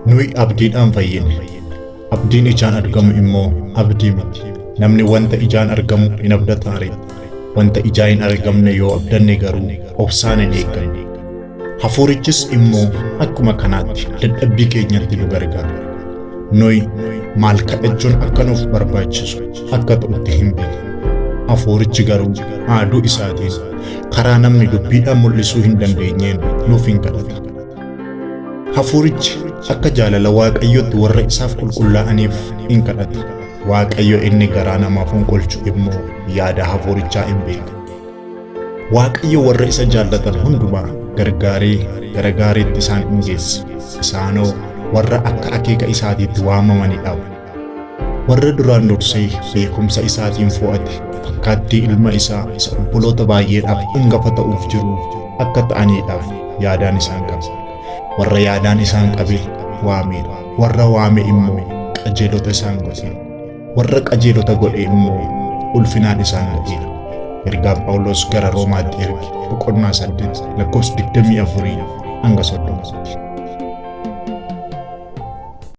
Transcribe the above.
Nuyi abdiidhaan fayyine. Abdiin ijaan argamu immoo abdii miti. Namni wanta ijaan argamu hin abdataare. Wanta ijaan hin argamne yoo abdanne garuu obsaan hin eegganne. Hafuurichis immoo akkuma kanaatti dadhabbii keenyatti nu gargaara. Nuyi maal kadhachuun akka nuuf barbaachisu akka ta'utti hin beekne. Hafuurichi garuu aaduu isaatiin karaa namni dubbiidhaan mul'isuu hin dandeenyeen nuuf hin kadhata. Hafuurichi akka jaalala Waaqayyootti warra isaaf qulqullaa'aniif hin kadhata. Waaqayyo inni garaa namaaf qulqulchu immoo yaada hafuurichaa hin beeka. Waaqayyo warra isa jaallatan hundumaa gargaaree gara gaariitti isaan hin geessa. Isaanoo warra akka akeeka isaatiitti waamamanidha. Warra duraan dursee beekumsa isaatiin fo'ate fakkaattii ilma isaa isa obboloota baay'eedhaaf hangafa ta'uuf jiru akka ta'aniidhaaf yaadaan isaan qaba. Warra yaadaan isaan qabe waameedha. Warra waame immoo qajeelota isaan godhe. Warra qajeelota godhe immoo ulfinaan isaan godheera. Ergaan Phaawulos gara Roomaatti erge boqonnaa 8 lakkoofsa 24 hanga 30.